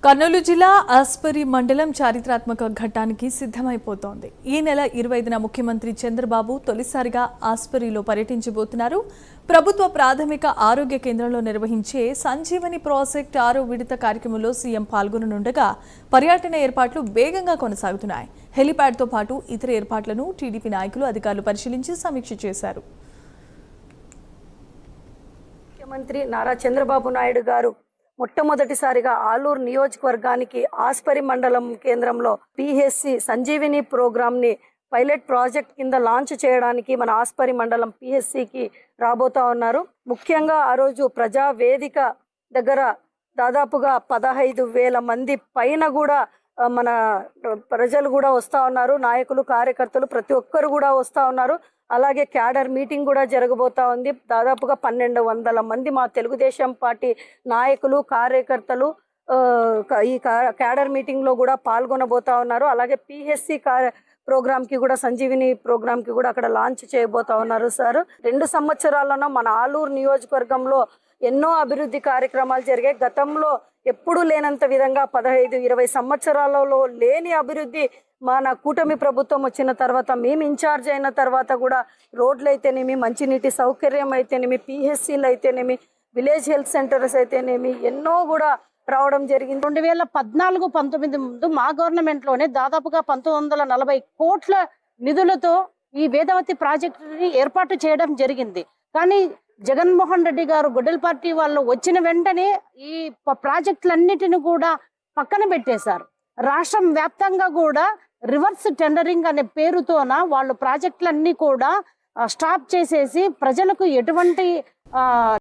కర్నూలు జిల్లా ఆస్పరి మండలం చారిత్రాత్మక ఘట్టానికి సిద్ధమైపోతోంది. ఈ నెల 25న ముఖ్యమంత్రి చంద్రబాబు తొలిసారిగా ఆస్పరిలో పర్యటించబోతున్నారు. ప్రభుత్వ ప్రాథమిక ఆరోగ్య కేంద్రంలో నిర్వహించే సంజీవని ప్రాజెక్ట్ 6వ విడత కార్యక్రమంలో సీఎం పాల్గొననుండగా పర్యటన ఏర్పాట్లు వేగంగా కొనసాగుతున్నాయి. హెలిప్యాడ్తో పాటు ఇతర ఏర్పాట్లను టీడీపీ నాయకులు అధికారులు పరిశీలించి సమీక్ష చేశారు. ముఖ్యమంత్రి నారా చంద్రబాబు నాయుడు గారు మొట్టమొదటిసారిగా ఆలూరు నియోజకవర్గానికి ఆస్పరి మండలం కేంద్రంలో పిహెచ్సి సంజీవిని ప్రోగ్రామ్ని పైలట్ ప్రాజెక్ట్ కింద లాంచ్ చేయడానికి మన ఆస్పరి మండలం పిహెచ్సికి రాబోతా ఉన్నారు. ముఖ్యంగా ఆ రోజు ప్రజా వేదిక దగ్గర దాదాపుగా 15,000 మంది పైన కూడా మన ప్రజలు కూడా వస్తూ ఉన్నారు. నాయకులు, కార్యకర్తలు ప్రతి ఒక్కరు కూడా వస్తూ ఉన్నారు. అలాగే క్యాడర్ మీటింగ్ కూడా జరగబోతా ఉంది. దాదాపుగా 1,200 మంది మా తెలుగుదేశం పార్టీ నాయకులు, కార్యకర్తలు ఈ క్యాడర్ మీటింగ్లో కూడా పాల్గొనబోతా ఉన్నారు. అలాగే పిహెచ్సి ప్రోగ్రామ్కి కూడా, సంజీవిని ప్రోగ్రామ్కి కూడా అక్కడ లాంచ్ చేయబోతా ఉన్నారు. సార్ 2 సంవత్సరాలలో మన ఆలూరు నియోజకవర్గంలో ఎన్నో అభివృద్ధి కార్యక్రమాలు జరిగాయి. గతంలో ఎప్పుడూ లేనంత విధంగా 15-20 సంవత్సరాలలో లేని అభివృద్ధి మన కూటమి ప్రభుత్వం వచ్చిన తర్వాత, మేము ఇన్ఛార్జ్ అయిన తర్వాత కూడా రోడ్లు అయితేనేమి, మంచినీటి సౌకర్యం అయితేనేమి, పిహెచ్సిలు అయితేనేమి, విలేజ్ హెల్త్ సెంటర్స్ అయితేనేమి ఎన్నో కూడా రావడం జరిగింది. 2014-19 ముందు మా గవర్నమెంట్లోనే దాదాపుగా 1940 కోట్ల నిధులతో ఈ వేదవతి ప్రాజెక్టుని ఏర్పాటు చేయడం జరిగింది. కానీ జగన్మోహన్ రెడ్డి గారు గొడ్డల పార్టీ వాళ్ళు వచ్చిన వెంటనే ఈ ప్రాజెక్టులన్నిటిని కూడా పక్కన పెట్టేశారు. రాష్ట్రం వ్యాప్తంగా కూడా రివర్స్ టెండరింగ్ అనే పేరుతోన వాళ్ళు ప్రాజెక్టులన్నీ కూడా స్టాప్ చేసేసి ప్రజలకు ఎటువంటి